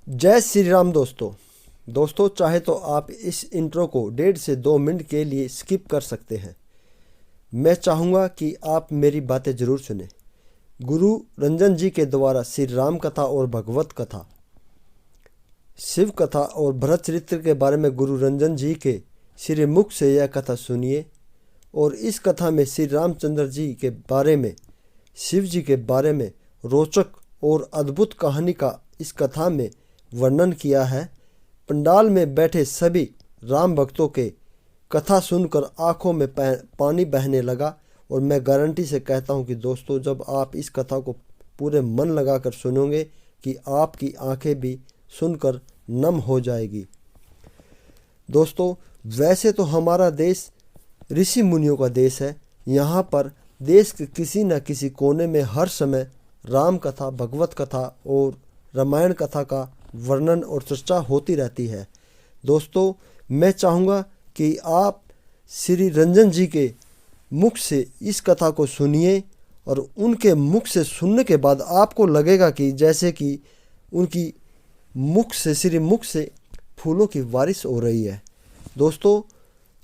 जय श्री राम दोस्तों चाहे तो आप इस इंट्रो को 1.5 से 2 मिनट के लिए स्किप कर सकते हैं। मैं चाहूँगा कि आप मेरी बातें ज़रूर सुने। गुरु रंजन जी के द्वारा श्री राम कथा और भगवत कथा, शिव कथा और भरत चरित्र के बारे में गुरु रंजन जी के श्री मुख से यह कथा सुनिए। और इस कथा में श्री रामचंद्र जी के बारे में, शिव जी के बारे में रोचक और अद्भुत कहानी का इस कथा में वर्णन किया है। पंडाल में बैठे सभी राम भक्तों के कथा सुनकर आंखों में पानी बहने लगा। और मैं गारंटी से कहता हूं कि दोस्तों, जब आप इस कथा को पूरे मन लगाकर सुनोगे कि आपकी आंखें भी सुनकर नम हो जाएगी। दोस्तों, वैसे तो हमारा देश ऋषि मुनियों का देश है। यहाँ पर देश के किसी न किसी कोने में हर समय राम कथा, भगवत कथा और रामायण कथा का वर्णन और चर्चा होती रहती है। दोस्तों, मैं चाहूँगा कि आप श्री रंजन जी के मुख से इस कथा को सुनिए और उनके मुख से सुनने के बाद आपको लगेगा कि जैसे कि उनकी मुख से, श्री मुख से फूलों की बारिश हो रही है। दोस्तों,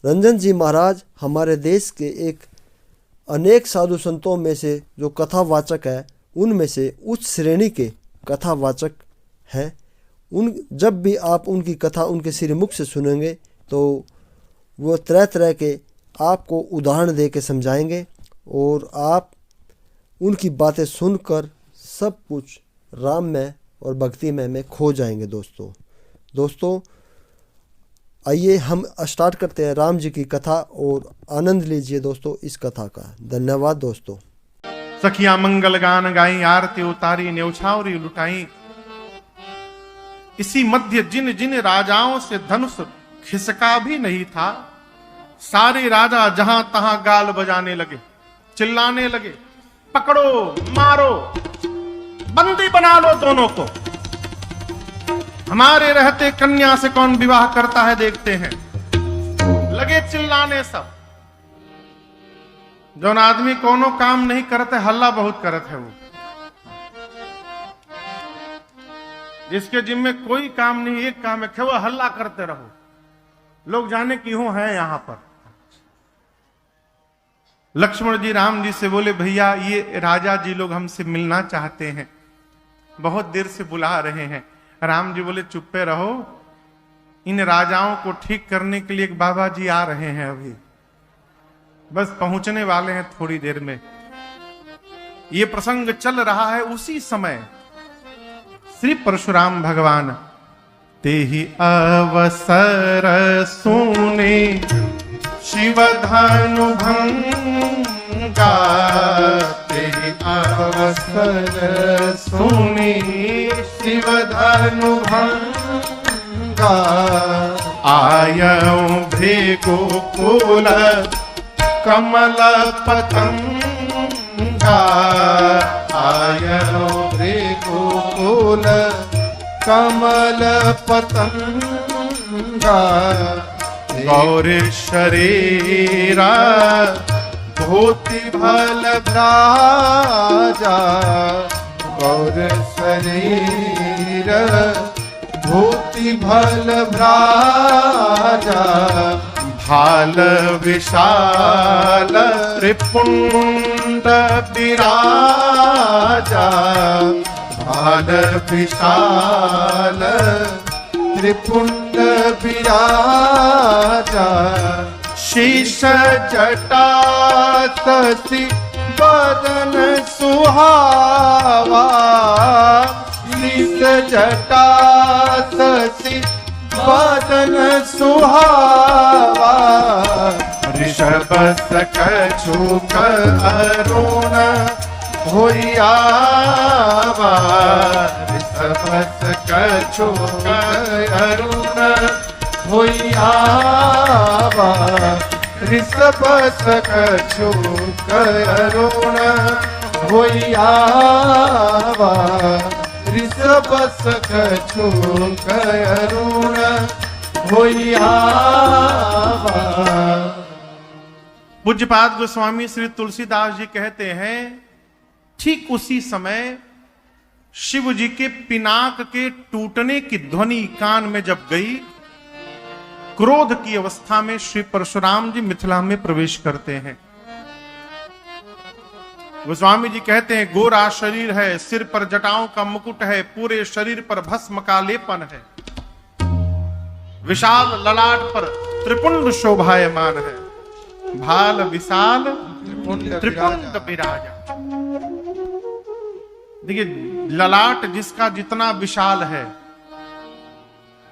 रंजन जी महाराज हमारे देश के एक अनेक साधु संतों में से जो कथावाचक है, उनमें से उच्च श्रेणी के कथावाचक हैं। जब भी आप उनकी कथा उनके श्रीमुख से सुनेंगे तो वो तरह तरह के आपको उदाहरण दे के समझाएंगे और आप उनकी बातें सुनकर सब कुछ राममय और भक्तिमय में खो जाएंगे। दोस्तों आइए हम स्टार्ट करते हैं राम जी की कथा और आनंद लीजिए दोस्तों इस कथा का। धन्यवाद दोस्तों। सखिया मंगल गान गाई, आरती उतारी, न्यौछावरी लुटाई। इसी मध्य जिन जिन राजाओं से धनुष खिसका भी नहीं था, सारे राजा जहां तहां गाल बजाने लगे, चिल्लाने लगे, पकड़ो, मारो, बंदी बना लो दोनों को। हमारे रहते कन्या से कौन विवाह करता है देखते हैं। लगे चिल्लाने सब। जौन आदमी कोनो काम नहीं करते, हल्ला बहुत करत है वो। जिसके जिम्मे कोई काम नहीं, एक काम है, वो हल्ला करते रहो, लोग जाने क्यों है यहां पर। लक्ष्मण जी राम जी से बोले, भैया ये राजा जी लोग हमसे मिलना चाहते हैं, बहुत देर से बुला रहे हैं। राम जी बोले, चुप्पे रहो, इन राजाओं को ठीक करने के लिए एक बाबा जी आ रहे हैं, अभी बस पहुंचने वाले हैं थोड़ी देर में। ये प्रसंग चल रहा है। उसी समय श्री परशुराम भगवान ते ही अवसर सुने शिव धनु भंगा, ते ही अवसर सुने शिव धनु भंगा। आयऊ भृगु कुल कमल पतंगा, आयऊ भृगु कुल कमल पतंगा। गौर शरीरा धोती भल भ्राजा, गौर शरीर धोती भल भ्राजा। भाल विशाल त्रिपुंड विराजा, भाल विशाल त्रिपुंड विराजा। शीश जटा शशि बदन सुहावा, शीश जटा शशि बदन सुहावा। ऋषभ कछुक अरुण होइयावा, ऋषभ कछुक अरुण होइयावा। ऋषभ कछुक अरुण होइयावा। ऋषभ कछुक अरुण होइयावा। पूज्यपाद गोस्वामी श्री तुलसीदास जी कहते हैं, ठीक उसी समय शिव जी के पिनाक के टूटने की ध्वनि कान में जब गई, क्रोध की अवस्था में श्री परशुराम जी मिथिला में प्रवेश करते हैं। गोस्वामी जी कहते हैं, गोरा शरीर है, सिर पर जटाओं का मुकुट है, पूरे शरीर पर भस्म का लेपन है, विशाल ललाट पर त्रिपुंड शोभायमान है, भाल विशाल त्रिपुंड विराजा। देखिए, ललाट जिसका जितना विशाल है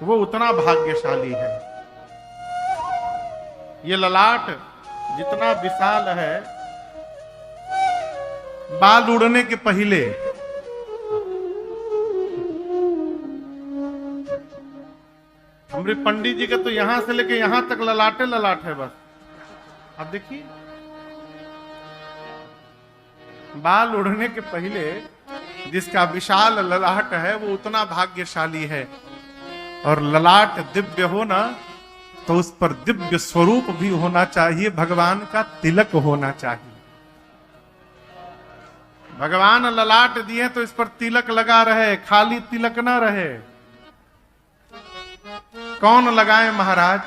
वो उतना भाग्यशाली है। ये ललाट जितना विशाल है, बाल उड़ने के पहले हमारे पंडित जी का तो यहां से लेके यहां तक ललाटे ललाट है बस। अब देखिए, बाल उड़ने के पहले जिसका विशाल ललाट है वो उतना भाग्यशाली है। और ललाट दिव्य हो ना तो उस पर दिव्य स्वरूप भी होना चाहिए, भगवान का तिलक होना चाहिए। भगवान ललाट दिए तो इस पर तिलक लगा रहे, खाली तिलक ना रहे। कौन लगाए महाराज?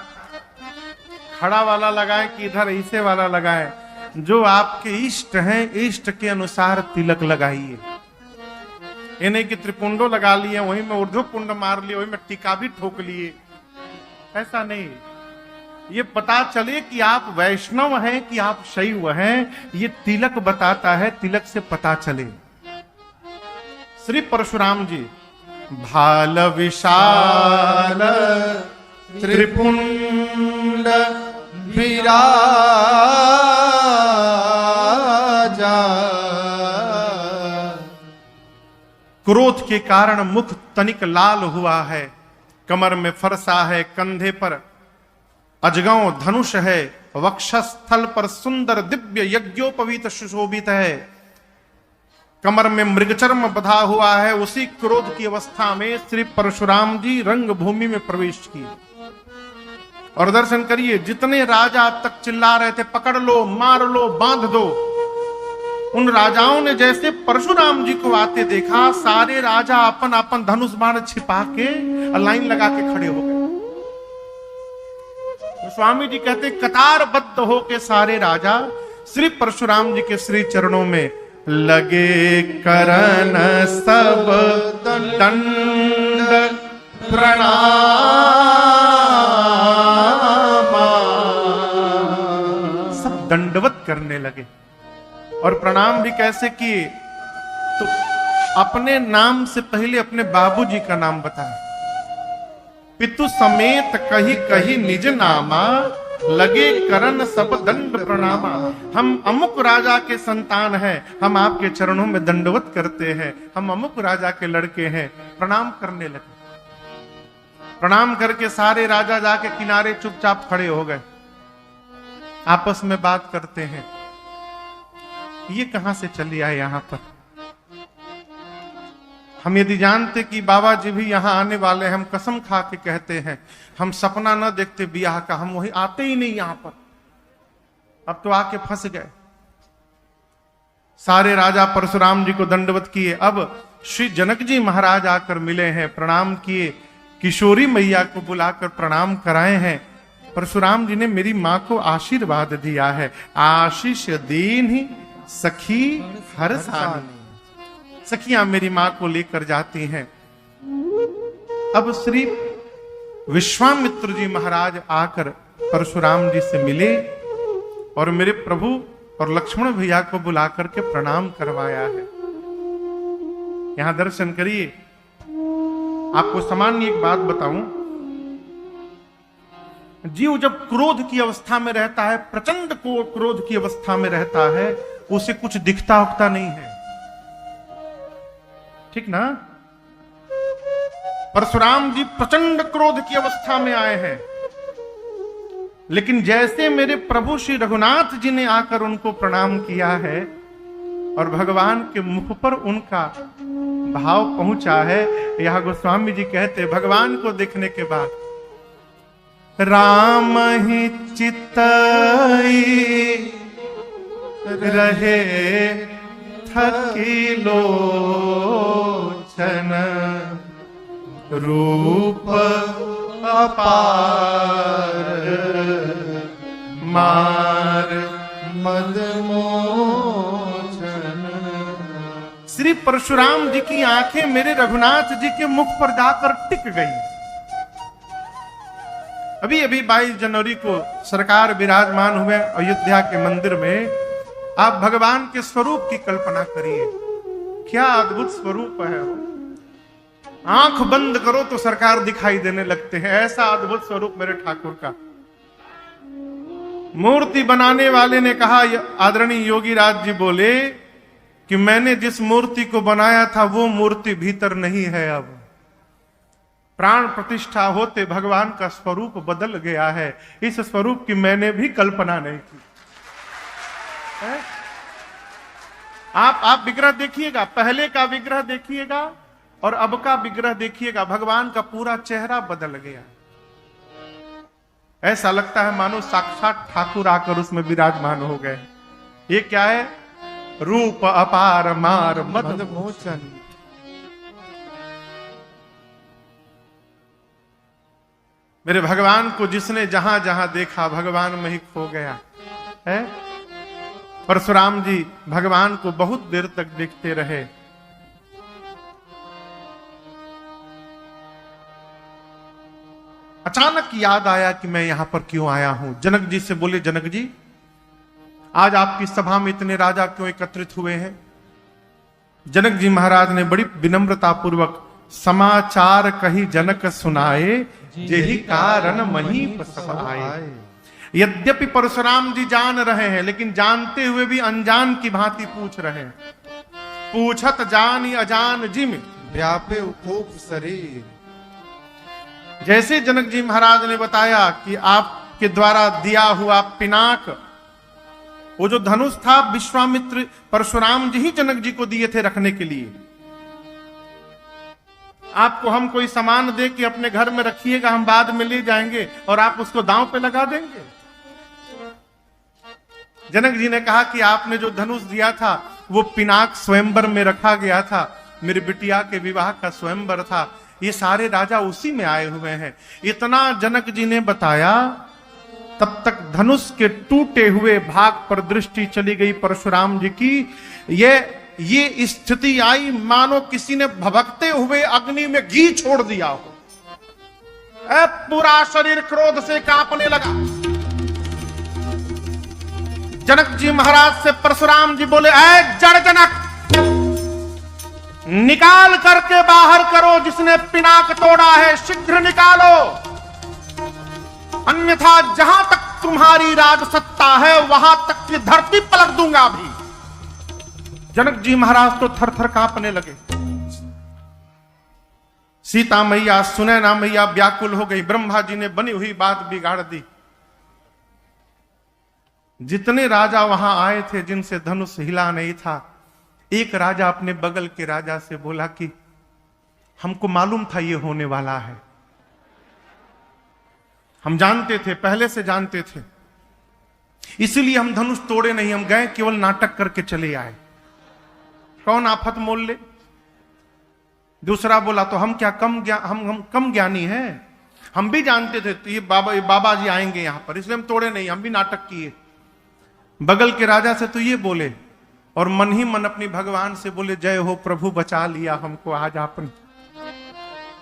खड़ा वाला लगाए कि इधर ऐसे वाला लगाए? जो आपके इष्ट हैं, इष्ट के अनुसार तिलक लगाइए। ये नहीं कि त्रिपुंडो लगा लिए, वहीं में ऊर्ध्व पुंड मार लिए, वहीं में टीका भी ठोक लिए, ऐसा नहीं। ये पता चले कि आप वैष्णव हैं कि आप शैव हैं, ये तिलक बताता है, तिलक से पता चले। श्री परशुराम जी भाल विशाल त्रिपुंड विराजा, क्रोध के कारण मुख तनिक लाल हुआ है, कमर में फरसा है, कंधे पर अजगौ धनुष है, वक्षस्थल पर सुंदर दिव्य यज्ञोपवीत सुशोभित है, कमर में मृगचर्म बधा हुआ है। उसी क्रोध की अवस्था में श्री परशुराम जी रंग भूमि में प्रवेश किए। और दर्शन करिए, जितने राजा अब तक चिल्ला रहे थे पकड़ लो, मार लो, बांध दो, उन राजाओं ने जैसे परशुराम जी को आते देखा, सारे राजा अपन अपन धनुष बाण छिपा के लाइन लगा के खड़े हो गए। स्वामी जी कहते, कतारबद्ध होके सारे राजा श्री परशुराम जी के श्री चरणों में लगे करन सब दंड प्रणाम, सब दंडवत करने लगे। और प्रणाम भी कैसे किए? तो अपने नाम से पहले अपने बाबूजी का नाम बताया। पितु समेत कही कही निज नामा, लगे करन सब दंड प्रणामा। हम अमुक राजा के संतान हैं, हम आपके चरणों में दंडवत करते हैं, हम अमुक राजा के लड़के हैं, प्रणाम करने लगे। प्रणाम करके सारे राजा जाके किनारे चुपचाप खड़े हो गए, आपस में बात करते हैं। ये कहां से चली आए यहां पर? हम यदि जानते कि बाबा जी भी यहां आने वाले, हम कसम खा के कहते हैं, हम सपना न देखते ब्याह का, हम वही आते ही नहीं यहां पर। अब तो आके फंस गए। सारे राजा परशुराम जी को दंडवत किए। अब श्री जनक जी महाराज आकर मिले हैं, प्रणाम किए, किशोरी मैया को बुलाकर प्रणाम कराए हैं। परशुराम जी ने मेरी मां को आशीर्वाद दिया है, आशीष दीन ही सखी हर सानी। सखियां मेरी मां को लेकर जाती हैं। अब श्री विश्वामित्र जी महाराज आकर परशुराम जी से मिले और मेरे प्रभु और लक्ष्मण भैया को बुलाकर के प्रणाम करवाया है। यहां दर्शन करिए। आपको सामान्य एक बात बताऊं, जीव जब क्रोध की अवस्था में रहता है, प्रचंड क्रोध की अवस्था में रहता है, उसे कुछ दिखता उखता नहीं है, ठीक ना? परशुराम जी प्रचंड क्रोध की अवस्था में आए हैं, लेकिन जैसे मेरे प्रभु श्री रघुनाथ जी ने आकर उनको प्रणाम किया है और भगवान के मुख पर उनका भाव पहुंचा है, यह गोस्वामी जी कहते, भगवान को देखने के बाद राम ही चितई रहे थकी लोचन, मोचन रूप अपार मार मद मोचन। श्री परशुराम जी की आंखें मेरे रघुनाथ जी के मुख पर जाकर टिक गई। अभी अभी 22 जनवरी को सरकार विराजमान हुए अयोध्या के मंदिर में। आप भगवान के स्वरूप की कल्पना करिए, क्या अद्भुत स्वरूप है वो। आंख बंद करो तो सरकार दिखाई देने लगते हैं, ऐसा अद्भुत स्वरूप मेरे ठाकुर का। मूर्ति बनाने वाले ने कहा, आदरणीय योगी राज जी बोले कि मैंने जिस मूर्ति को बनाया था वो मूर्ति भीतर नहीं है। अब प्राण प्रतिष्ठा होते भगवान का स्वरूप बदल गया है। इस स्वरूप की मैंने भी कल्पना नहीं की है? आप विग्रह देखिएगा, पहले का विग्रह देखिएगा और अब का विग्रह देखिएगा, भगवान का पूरा चेहरा बदल गया। ऐसा लगता है मानो साक्षात ठाकुर आकर उसमें विराजमान हो गए। ये क्या है? रूप अपार मार मद मोचन। मेरे भगवान को जिसने जहां जहां देखा भगवान में ही खो गया है। परशुराम जी भगवान को बहुत देर तक देखते रहे। अचानक याद आया कि मैं यहां पर क्यों आया हूं। जनक जी से बोले, जनक जी आज आपकी सभा में इतने राजा क्यों एकत्रित हुए हैं? जनक जी महाराज ने बड़ी विनम्रता पूर्वक समाचार कही जनक सुनाए, जेहि कारण महीप सब आए। यद्यपि परशुराम जी जान रहे हैं लेकिन जानते हुए भी अनजान की भांति पूछ रहे हैं। पूछत जान अजान जिम व्यापे खूब शरीर। जैसे जनक जी महाराज ने बताया कि आपके द्वारा दिया हुआ पिनाक, वो जो धनुष था विश्वामित्र परशुराम जी ही जनक जी को दिए थे रखने के लिए। आपको हम कोई सामान दे कि अपने घर में रखिएगा, हम बाद में ले जाएंगे और आप उसको दांव पे लगा देंगे। जनक जी ने कहा कि आपने जो धनुष दिया था वो पिनाक स्वयंवर में रखा गया था, मेरी बिटिया के विवाह का स्वयंवर था, ये सारे राजा उसी में आए हुए हैं। इतना जनक जी ने बताया, तब तक धनुष के टूटे हुए भाग पर दृष्टि चली गई परशुराम जी की। ये स्थिति आई मानो किसी ने भभकते हुए अग्नि में घी छोड़ दिया हो। पूरा शरीर क्रोध से कांपने लगा। जनक जी महाराज से परशुराम जी बोले, ऐ जड़ जनक, निकाल करके बाहर करो जिसने पिनाक तोड़ा है, शीघ्र निकालो, अन्यथा जहां तक तुम्हारी राजसत्ता है वहां तक की धरती पलट दूंगा भी। जनक जी महाराज तो थर थर कांपने लगे। सीता मैया, सुनैना मैया व्याकुल हो गई। ब्रह्मा जी ने बनी हुई बात बिगाड़ दी। जितने राजा वहां आए थे जिनसे धनुष हिला नहीं था, एक राजा अपने बगल के राजा से बोला कि हमको मालूम था ये होने वाला है, हम जानते थे, पहले से जानते थे, इसीलिए हम धनुष तोड़े नहीं, हम गए केवल नाटक करके चले आए। कौन आफत मोल ले? दूसरा बोला तो हम क्या कम हम कम ज्ञानी हैं, हम भी जानते थे तो ये बाबा जी आएंगे यहां पर, इसलिए हम तोड़े नहीं, हम भी नाटक किए। बगल के राजा से तो ये बोले और मन ही मन अपनी भगवान से बोले, जय हो प्रभु, बचा लिया हमको आज आपने,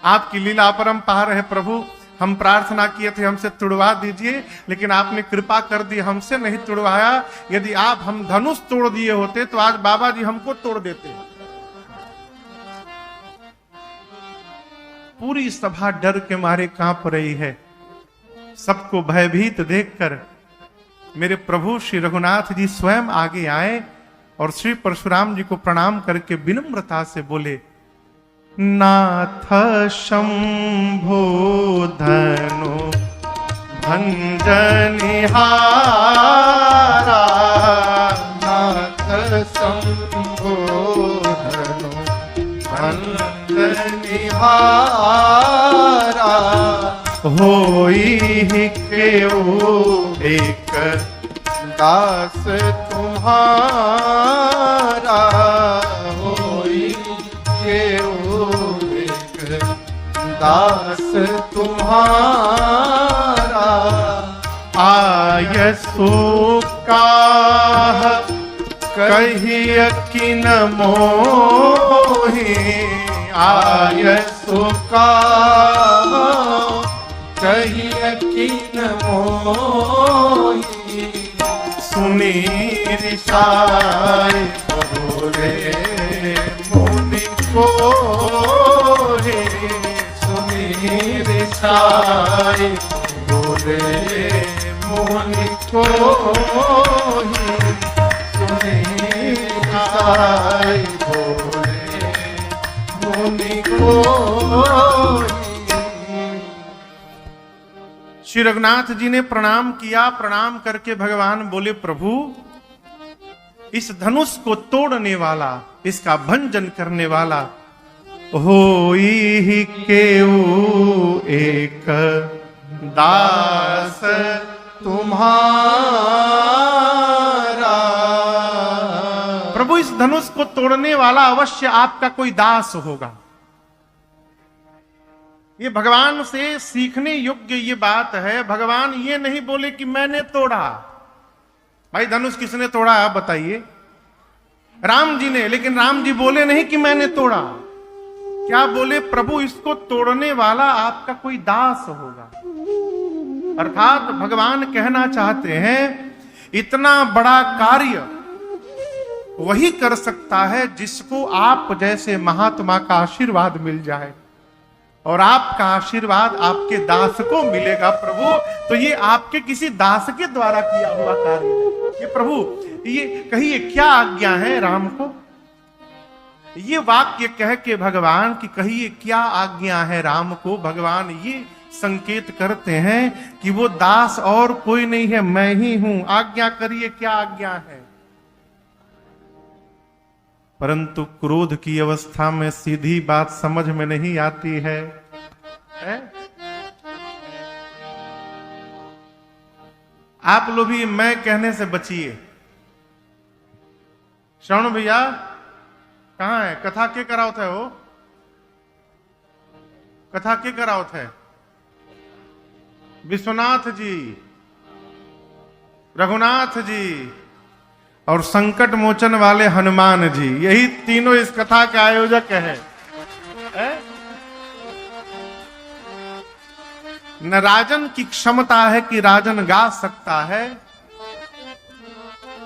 आपकी लीला अपरंपार है प्रभु। हम प्रार्थना किए थे हमसे तुड़वा दीजिए, लेकिन आपने कृपा कर दी, हमसे नहीं तुड़वाया। यदि आप हम धनुष तोड़ दिए होते तो आज बाबा जी हमको तोड़ देते। पूरी सभा डर के मारे कांप रही है। सबको भयभीत देखकर मेरे प्रभु श्री रघुनाथ जी स्वयं आगे आए और श्री परशुराम जी को प्रणाम करके विनम्रता से बोले, नाथ शंभो धनु भंजनिहारा, नाथ शंभो धनु भंजनिहारा, होई केओ एक दास तुम्हारा, होई केओ दास तुम्हारा आयसु काह कहिय किन मोहि आयसु काह कहिय किन मोहि सुनी रिसाई बोले मुनि को हे सुनी रिसाई बोले मुनि को ही सुनी रिसाई बोले मुनि को ही। श्री रघुनाथ जी ने प्रणाम किया। प्रणाम करके भगवान बोले प्रभु इस धनुष को तोड़ने वाला, इसका भंजन करने वाला होई ही केऊ एक दास तुम्हारा। प्रभु इस धनुष को तोड़ने वाला अवश्य आपका कोई दास होगा। ये भगवान से सीखने योग्य ये बात है। भगवान ये नहीं बोले कि मैंने तोड़ा। भाई धनुष किसने तोड़ा आप बताइए? राम जी ने। लेकिन राम जी बोले नहीं कि मैंने तोड़ा। क्या बोले? प्रभु इसको तोड़ने वाला आपका कोई दास होगा। अर्थात भगवान कहना चाहते हैं इतना बड़ा कार्य वही कर सकता है जिसको आप जैसे महात्मा का आशीर्वाद मिल जाए, और आपका आशीर्वाद आपके दास को मिलेगा प्रभु। तो ये आपके किसी दास के द्वारा किया हुआ कार्य है। ये प्रभु ये कहिए क्या आज्ञा है राम को? ये वाक्य कह के भगवान की कहिए क्या आज्ञा है राम को, भगवान ये संकेत करते हैं कि वो दास और कोई नहीं है, मैं ही हूं। आज्ञा करिए क्या आज्ञा है। परंतु क्रोध की अवस्था में सीधी बात समझ में नहीं आती है, आप लोग भी मैं कहने से बचिए। श्रवण भैया कहां है? कथा के करावत है? वो कथा के करावत है? विश्वनाथ जी, रघुनाथ जी और संकट मोचन वाले हनुमान जी, यही तीनों इस कथा के आयोजक हैं। न राजन की क्षमता है कि राजन गा सकता है,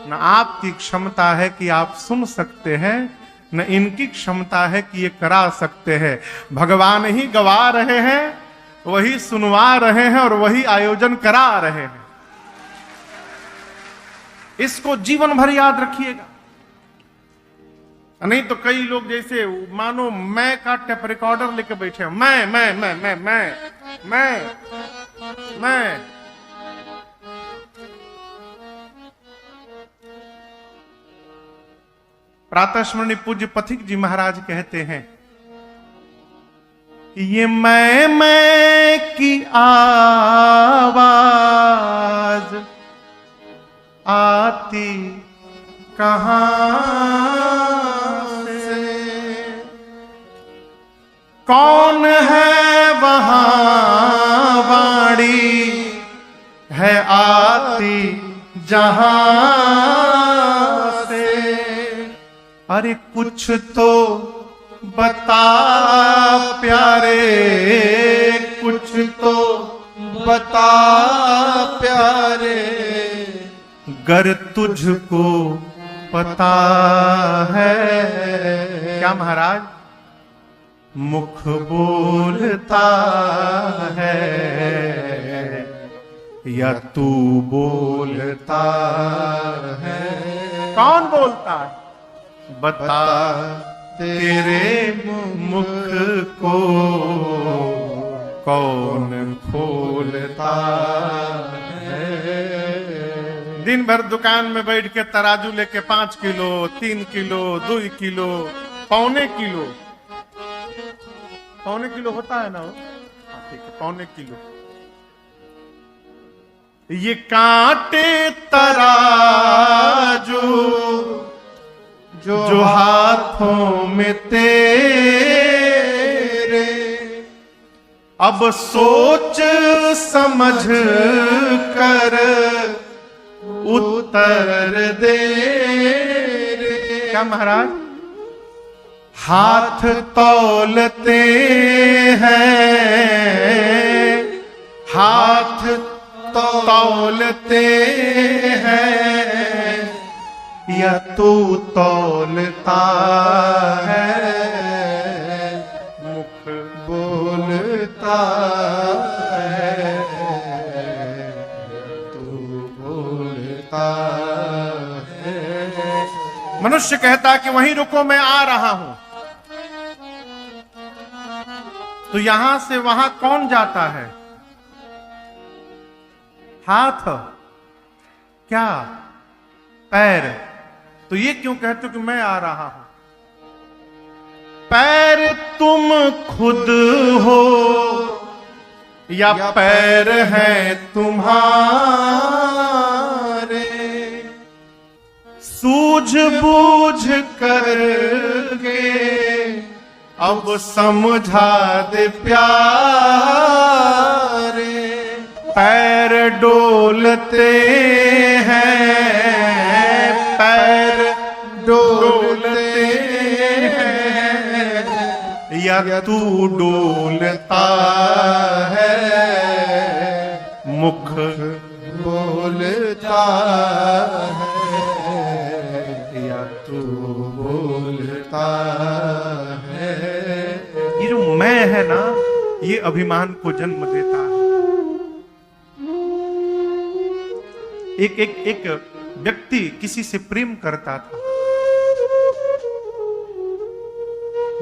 न आपकी क्षमता है कि आप सुन सकते हैं, न इनकी क्षमता है कि ये करा सकते हैं। भगवान ही गवा रहे हैं, वही सुनवा रहे हैं और वही आयोजन करा रहे हैं। इसको जीवन भर याद रखिएगा। नहीं तो कई लोग जैसे मानो मैं का टेप रिकॉर्डर लेके बैठे, मैं प्रातः स्मरणीय पूज्य पथिक जी महाराज कहते हैं ये मैं की आवाज आती कहां से, कौन है वहां वाणी है आती जहां से। अरे कुछ तो बता प्यारे, कुछ तो बता प्यारे, गर तुझको पता है। क्या महाराज? मुख बोलता है या तू बोलता है? कौन बोलता है? बता तेरे मुख को कौन खोलता है? दिन भर दुकान में बैठ के तराजू लेके 5 किलो, 3 किलो, 2 किलो, पौने किलो होता है ना वो? ठीक है, पौने किलो। ये कांटे तराजू जो हाथों में तेरे, अब सोच समझ कर उत्तर दे रे। क्या महाराज? हाथ तौलते हैं, हाथ तौलते हैं, या तू तौलता है, मुख बोलता है, तू बोलता है। मनुष्य कहता कि वहीं रुको, मैं आ रहा हूं। तो यहां से वहां कौन जाता है? हाथ, क्या पैर? तो ये क्यों कहते हो कि मैं आ रहा हूं? पैर तुम खुद हो या पैर हैं तुम्हारे, सूझबूझ करके अब समझा दे प्यारे। पैर डोलते हैं, पैर डोलते हैं, या तू डोलता है, मुख बोलता है, या तू बोलता है। ये जो मैं है ना, ये अभिमान को जन्म देता है। एक व्यक्ति किसी से प्रेम करता था,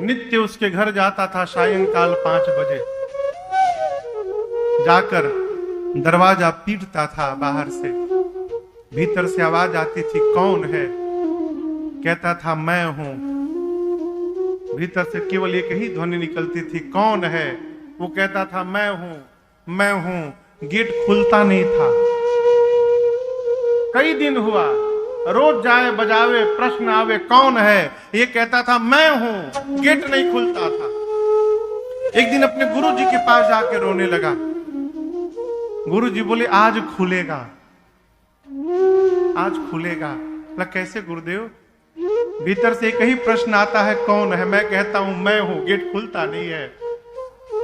नित्य उसके घर जाता था सायंकाल 5 बजे, जाकर दरवाजा पीटता था बाहर से। भीतर से आवाज आती थी, कौन है? कहता था मैं हूं। भीतर से केवल एक ही ध्वनि निकलती थी, कौन है? वो कहता था मैं हूं, मैं हूं। गेट खुलता नहीं था। कई दिन हुआ, रोज जाए बजावे, प्रश्न आवे, कौन है? ये कहता था मैं हूं। गेट नहीं खुलता था। एक दिन अपने गुरुजी के पास जाके रोने लगा। गुरुजी बोले आज खुलेगा, आज खुलेगा। बोला कैसे गुरुदेव? भीतर से एक ही प्रश्न आता है, कौन है? मैं कहता हूं मैं हूं। गेट खुलता नहीं है।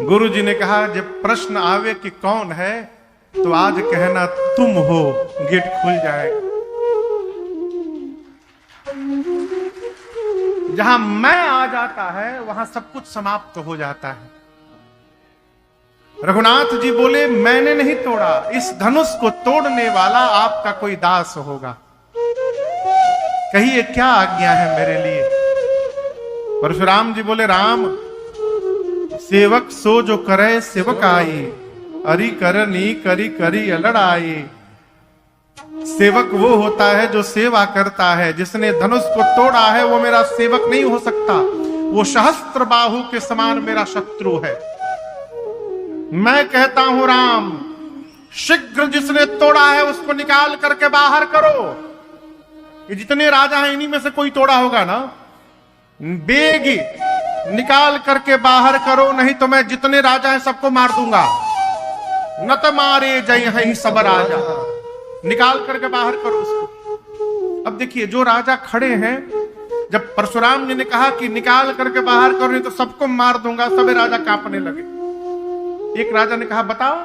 गुरुजी ने कहा जब प्रश्न आवे कि कौन है, तो आज कहना तुम हो, गेट खुल जाएगा। जहां मैं आ जाता है, वहां सब कुछ समाप्त हो जाता है। रघुनाथ जी बोले मैंने नहीं तोड़ा, इस धनुष को तोड़ने वाला आपका कोई दास होगा। कहिए क्या आज्ञा है मेरे लिए? परशुराम जी बोले राम, सेवक सो जो करे सेवक आई, अरि करनी करी करी लड़ाई। सेवक वो होता है जो सेवा करता है। जिसने धनुष को तोड़ा है वो मेरा सेवक नहीं हो सकता। वो सहस्त्र बाहु के समान मेरा शत्रु है। मैं कहता हूं राम, शीघ्र जिसने तोड़ा है उसको निकाल करके बाहर करो। ये जितने राजा हैं इन्हीं में से कोई तोड़ा होगा ना। बेगी निकाल करके बाहर करो, नहीं तो मैं जितने राजा हैं सबको मार दूंगा। न तो मारे जय है सब राजा। निकाल करके बाहर करो उसको। अब देखिए जो राजा खड़े हैं, जब परशुराम जी ने कहा कि निकाल करके बाहर करो नहीं तो सबको मार दूंगा, सभी राजा कांपने लगे। एक राजा ने कहा बताओ।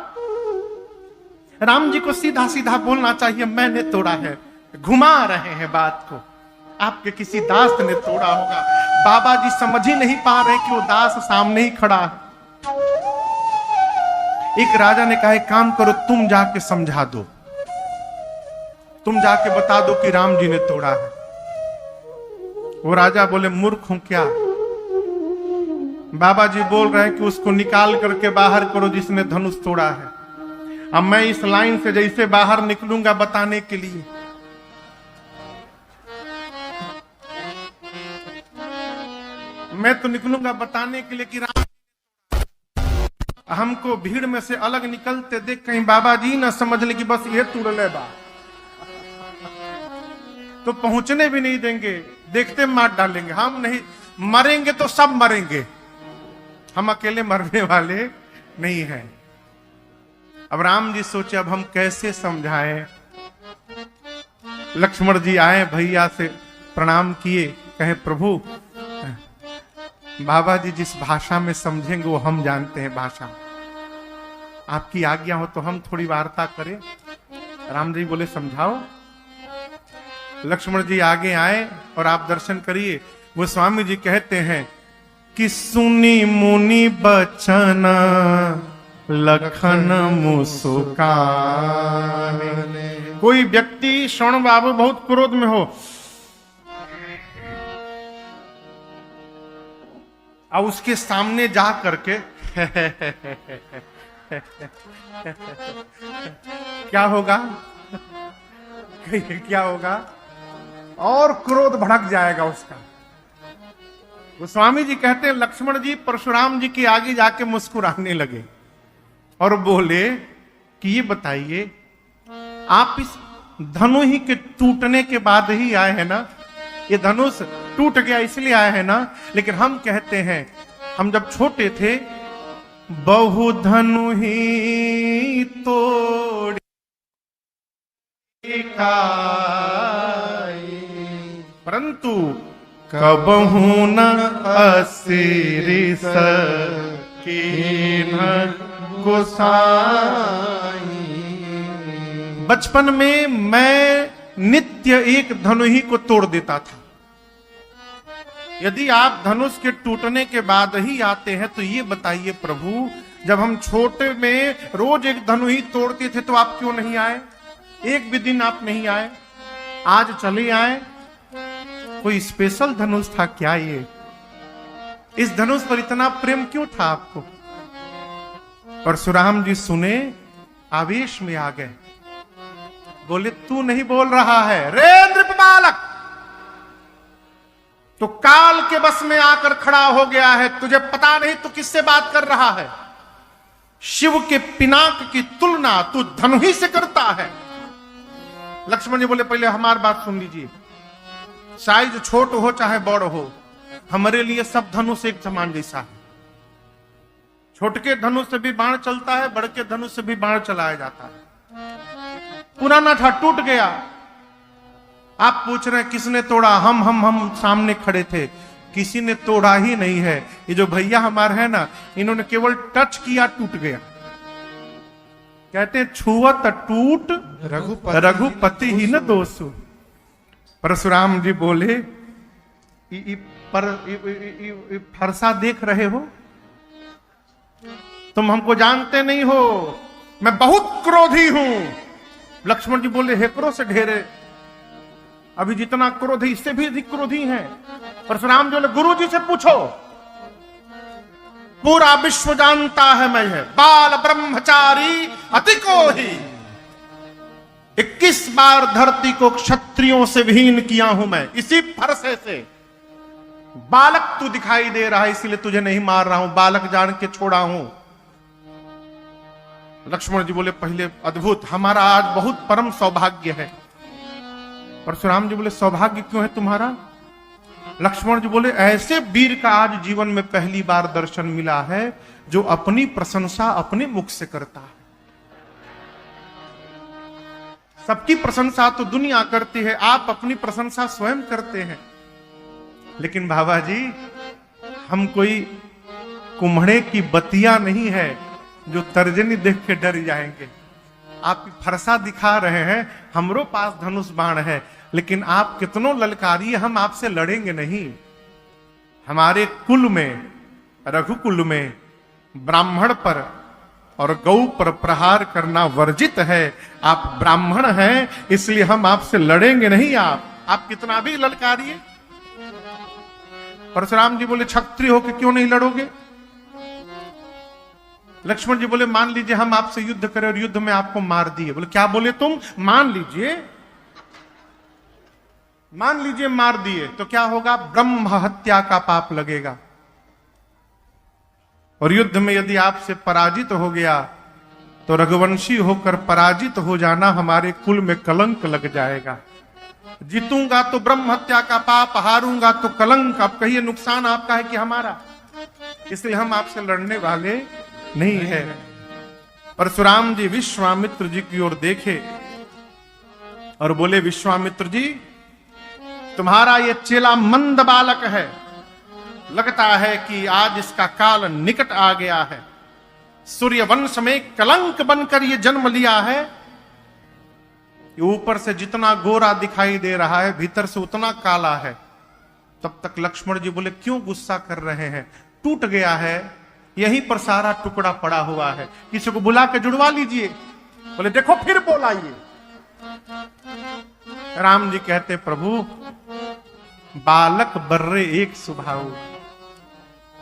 राम जी को सीधा सीधा बोलना चाहिए, मैंने तोड़ा है। घुमा रहे हैं बात को, आपके किसी दास ने तोड़ा होगा। बाबा जी समझ ही नहीं पा रहे कि वो दास सामने ही खड़ा है। एक राजा ने कहा एक काम करो, तुम जाके समझा दो, तुम जाके बता दो कि राम जी ने तोड़ा है। वो राजा बोले मूर्ख हूं क्या? बाबा जी बोल रहे हैं कि उसको निकाल करके बाहर करो जिसने धनुष तोड़ा है। अब मैं इस लाइन से जैसे बाहर निकलूंगा बताने के लिए, मैं तो निकलूंगा बताने के लिए कि राम, हमको भीड़ में से अलग निकलते देख कहीं बाबा जी ना समझ ले कि बस ये तुड़ले बा, तो पहुंचने भी नहीं देंगे, देखते मार डालेंगे। हम नहीं मरेंगे तो सब मरेंगे, हम अकेले मरने वाले नहीं है। अब राम जी सोचे अब हम कैसे समझाएं। लक्ष्मण जी आए, भैया से प्रणाम किए, कहे प्रभु बाबा जी जिस भाषा में समझेंगे वो हम जानते हैं भाषा, आपकी आज्ञा हो तो हम थोड़ी वार्ता करें। राम जी बोले समझाओ। लक्ष्मण जी आगे आए और आप दर्शन करिए। वो स्वामी जी कहते हैं कि सुनी मुनि बचन लखन मुस्कान। कोई व्यक्ति श्रवण बाबू बहुत क्रोध में हो और उसके सामने जा करके क्या होगा? क्या होगा? और क्रोध भड़क जाएगा उसका। वो स्वामी जी कहते हैं लक्ष्मण जी परशुराम जी के आगे जाके मुस्कुराने लगे और बोले कि ये बताइए आप इस धनु ही के टूटने के बाद ही आए हैं ना? ये धनुष टूट गया इसलिए आए हैं ना? लेकिन हम कहते हैं हम जब छोटे थे बहु धनु ही तोड़ परंतु कबहू न असिरि सकीन गोसाई। बचपन में मैं नित्य एक धनु ही को तोड़ देता था। यदि आप धनुष के टूटने के बाद ही आते हैं तो ये बताइए प्रभु जब हम छोटे में रोज एक धनु ही तोड़ते थे तो आप क्यों नहीं आए? एक भी दिन आप नहीं आए, आज चले आए। कोई स्पेशल धनुष था क्या ये? इस धनुष पर इतना प्रेम क्यों था आपको? परशुराम जी सुने, आवेश में आ गए, बोले तू नहीं बोल रहा है रे नृप बालक, तो काल के बस में आकर खड़ा हो गया है, तुझे पता नहीं तू किससे बात कर रहा है? शिव के पिनाक की तुलना तू धनु ही से करता है। लक्ष्मण जी बोले पहले हमारी बात सुन लीजिए, साइज छोट हो चाहे बड़ हो, हमारे लिए सब धनुष एक समान जैसा है। छोटके धनुष से भी बाण चलता है, बड़ के धनुष से भी बाण चलाया जाता है। पुराना था, टूट गया। आप पूछ रहे हैं किसने तोड़ा? हम सामने खड़े थे, किसी ने तोड़ा ही नहीं है। ये जो भैया हमारे हैं ना, इन्होंने केवल टच किया, टूट गया। कहते हैं छुअत टूट रघुपति ही न दोषु। परशुराम जी बोले फरसा देख रहे हो, तुम हमको जानते नहीं हो, मैं बहुत क्रोधी हूं। लक्ष्मण जी बोले हेकरो से ढेरे, अभी जितना क्रोध है इससे भी अधिक क्रोधी हैं। परशुराम जी बोले गुरु जी से पूछो, पूरा विश्व जानता है मैं है बाल ब्रह्मचारी अति को ही 21 बार धरती को क्षत्रियों से विहीन किया हूं मैं, इसी फरसे से। बालक तू दिखाई दे रहा है इसलिए तुझे नहीं मार रहा हूं, बालक जान के छोड़ा हूं। लक्ष्मण जी बोले पहले अद्भुत, हमारा आज बहुत परम सौभाग्य है। परशुराम जी बोले सौभाग्य क्यों है तुम्हारा? लक्ष्मण जी बोले ऐसे वीर का आज जीवन में पहली बार दर्शन मिला है जो अपनी प्रशंसा अपने मुख से करता है। सबकी प्रशंसा तो दुनिया करती है, आप अपनी प्रशंसा स्वयं करते हैं। लेकिन बाबा जी हम कोई कुम्हड़े की बतिया नहीं है जो तर्जनी देख के डर जाएंगे। आप फरसा दिखा रहे हैं, हमरो पास धनुष बाण है, लेकिन आप कितनों ललकारिए, हम आपसे लड़ेंगे नहीं। हमारे कुल में, रघुकुल में ब्राह्मण पर और गौ पर प्रहार करना वर्जित है। आप ब्राह्मण हैं इसलिए हम आपसे लड़ेंगे नहीं। आप कितना भी ललकारिए। परशुराम जी बोले क्षत्रिय होकर क्यों नहीं लड़ोगे? लक्ष्मण जी बोले मान लीजिए हम आपसे युद्ध करें और युद्ध में आपको मार दिए। बोले क्या बोले तुम? मान लीजिए, मान लीजिए मार दिए तो क्या होगा? ब्रह्म हत्या का पाप लगेगा। और युद्ध में यदि आपसे पराजित हो गया तो रघुवंशी होकर पराजित हो जाना हमारे कुल में कलंक लग जाएगा। जीतूंगा तो ब्रह्म हत्या का पाप, हारूंगा तो कलंक। आप कहिए नुकसान आपका है कि हमारा? इसलिए हम आपसे लड़ने वाले नहीं है। परशुराम जी विश्वामित्र जी की ओर देखे और बोले, विश्वामित्र जी, तुम्हारा ये चेला मंद बालक है, लगता है कि आज इसका काल निकट आ गया है। सूर्य वंश में कलंक बनकर ये जन्म लिया है। ये ऊपर से जितना गोरा दिखाई दे रहा है, भीतर से उतना काला है। तब तक लक्ष्मण जी बोले, क्यों गुस्सा कर रहे हैं? टूट गया है, यहीं पर सारा टुकड़ा पड़ा हुआ है, किसी को बुला के जुड़वा लीजिए। बोले, देखो फिर बोला ये। राम जी कहते, प्रभु बालक बर्रे एक स्वभाव।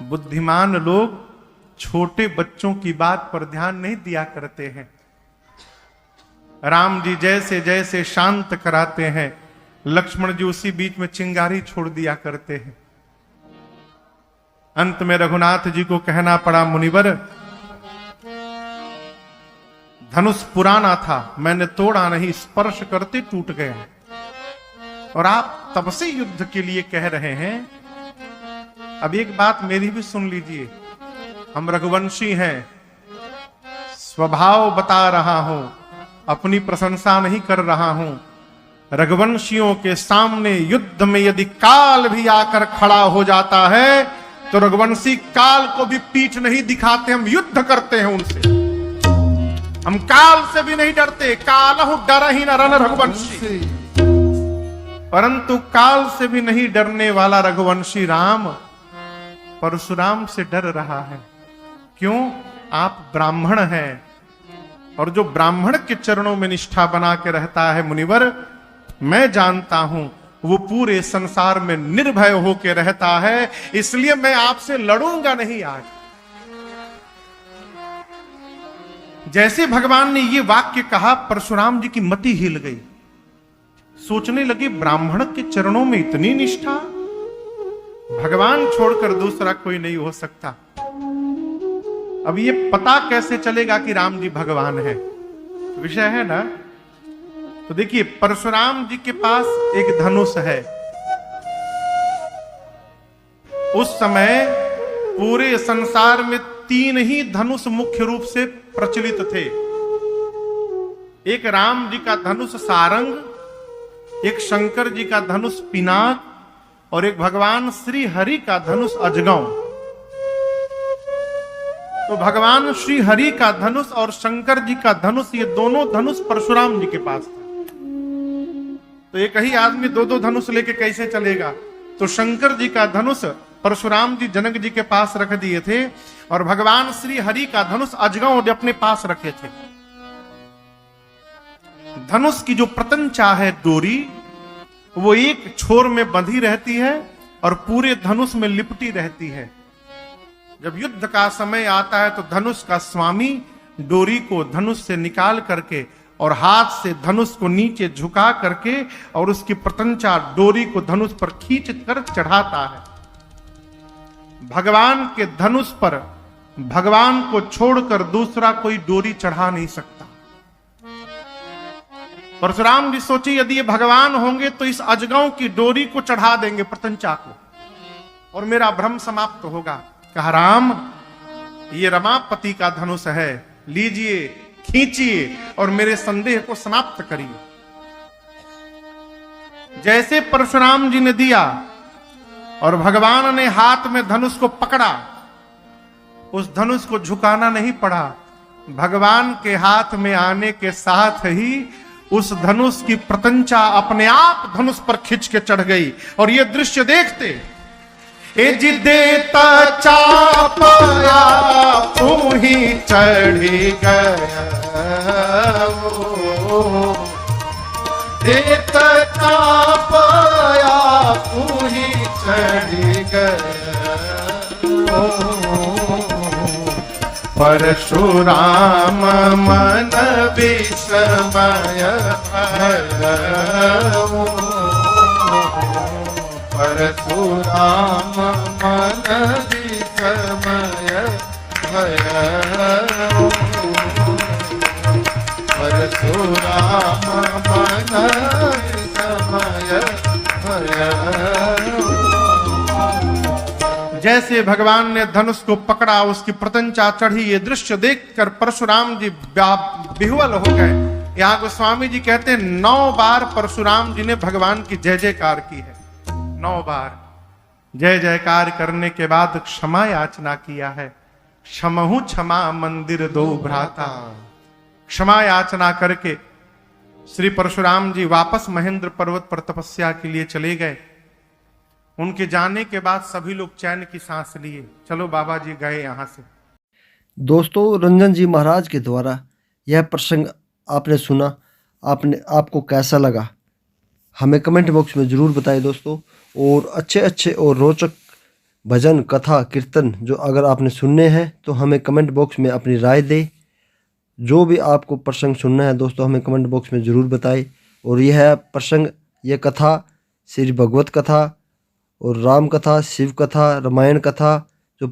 बुद्धिमान लोग छोटे बच्चों की बात पर ध्यान नहीं दिया करते हैं। राम जी जैसे जैसे शांत कराते हैं, लक्ष्मण जी उसी बीच में चिंगारी छोड़ दिया करते हैं। अंत में रघुनाथ जी को कहना पड़ा, मुनिवर धनुष पुराना था, मैंने तोड़ा नहीं, स्पर्श करते टूट गया, और आप तब से युद्ध के लिए कह रहे हैं। अब एक बात मेरी भी सुन लीजिए, हम रघुवंशी हैं, स्वभाव बता रहा हूं, अपनी प्रशंसा नहीं कर रहा हूं। रघुवंशियों के सामने युद्ध में यदि काल भी आकर खड़ा हो जाता है तो रघुवंशी काल को भी पीठ नहीं दिखाते, हम युद्ध करते हैं उनसे। हम काल से भी नहीं डरते, कालहु डरहि न रन रघुवंशी। परंतु काल से भी नहीं डरने वाला रघुवंशी राम परशुराम से डर रहा है। क्यों? आप ब्राह्मण हैं, और जो ब्राह्मण के चरणों में निष्ठा बना के रहता है मुनिवर, मैं जानता हूं वो पूरे संसार में निर्भय होकर रहता है, इसलिए मैं आपसे लड़ूंगा नहीं आज। जैसे भगवान ने ये वाक्य कहा, परशुराम जी की मति हिल गई। सोचने लगे, ब्राह्मण के चरणों में इतनी निष्ठा, भगवान छोड़कर दूसरा कोई नहीं हो सकता। अब ये पता कैसे चलेगा कि राम जी भगवान है? विषय है ना। तो देखिए, परशुराम जी के पास एक धनुष है। उस समय पूरे संसार में 3 ही धनुष मुख्य रूप से प्रचलित थे। एक राम जी का धनुष सारंग, एक शंकर जी का धनुष पिनाक, और एक भगवान श्री हरि का धनुष अजगौ। तो भगवान श्री हरि का धनुष और शंकर जी का धनुष, ये दोनों धनुष परशुराम जी के पास थे। तो एक ही आदमी 2-2 धनुष लेके कैसे चलेगा? तो शंकर जी का धनुष परशुराम जी जनक जी के पास रख दिए थे, और भगवान श्री हरि का धनुष अजगौ अपने पास रखे थे। धनुष की जो प्रतंचा है, डोरी, वो एक छोर में बंधी रहती है और पूरे धनुष में लिपटी रहती है। जब युद्ध का समय आता है तो धनुष का स्वामी डोरी को धनुष से निकाल करके और हाथ से धनुष को नीचे झुका करके और उसकी प्रतंचा डोरी को धनुष पर खींच कर चढ़ाता है। भगवान के धनुष पर भगवान को छोड़कर दूसरा कोई डोरी चढ़ा नहीं सकता। परशुराम जी सोचे, यदि ये भगवान होंगे तो इस अजगौ की डोरी को चढ़ा देंगे, प्रतंचा को, और मेरा भ्रम समाप्त होगा। कहा, राम ये रमापति का धनुष है, लीजिए, खींचिए और मेरे संदेह को समाप्त करिए। जैसे परशुराम जी ने दिया और भगवान ने हाथ में धनुष को पकड़ा, उस धनुष को झुकाना नहीं पड़ा। भगवान के हाथ में आने के साथ ही उस धनुष की प्रतंचा अपने आप धनुष पर खिंच के चढ़ गई। और ये दृश्य देखते, ए जिदेता चापया तू ही चढ़ी गया, देता चापया तू ही चढ़ी गया। परशुराम मन विस्मय भयउ, परशुराम मन विस्मय भयउ, परशुराम मन विस्मय भयउ। जैसे भगवान ने धनुष को पकड़ा, उसकी प्रत्यंचा चढ़ी, ये दृश्य देखकर परशुराम जी विह्वल हो गए। यहाँ गोस्वामी जी कहते हैं 9 बार परशुराम जी ने भगवान की जय जयकार की है। 9 बार जय जयकार करने के बाद क्षमा याचना किया है। क्षमहु क्षमा मंदिर दो भ्राता। क्षमा याचना करके श्री परशुराम जी वापस महेंद्र पर्वत पर तपस्या के लिए चले गए। उनके जाने के बाद सभी लोग चैन की सांस लिए, चलो बाबा जी गए यहां से। दोस्तों, रंजन जी महाराज के द्वारा यह प्रसंग आपने सुना, आपको कैसा लगा हमें कमेंट बॉक्स में ज़रूर बताएं दोस्तों। और अच्छे अच्छे और रोचक भजन कथा कीर्तन जो अगर आपने सुनने हैं तो हमें कमेंट बॉक्स में अपनी राय दें। जो भी आपको प्रसंग सुनना है दोस्तों हमें कमेंट बॉक्स में ज़रूर बताएं। और यह प्रसंग, यह कथा श्री भगवत कथा और राम कथा, शिव कथा, रामायण कथा जो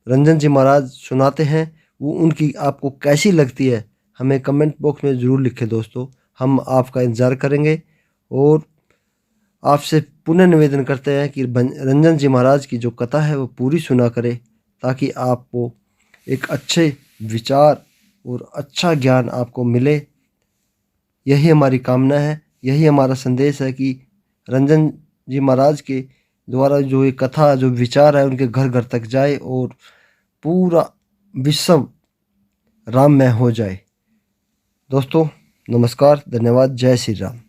रंजन जी महाराज सुनाते हैं वो उनकी आपको कैसी लगती है हमें कमेंट बॉक्स में ज़रूर लिखें दोस्तों। हम आपका इंतज़ार करेंगे और आपसे पुनः निवेदन करते हैं कि रंजन जी महाराज की जो कथा है वो पूरी सुना करें, ताकि आपको एक अच्छे विचार और अच्छा ज्ञान आपको मिले। यही हमारी कामना है, यही हमारा संदेश है कि रंजन जी महाराज के द्वारा जो ये कथा, जो विचार है उनके घर घर तक जाए और पूरा विश्व राममय हो जाए। दोस्तों नमस्कार, धन्यवाद, जय श्री राम।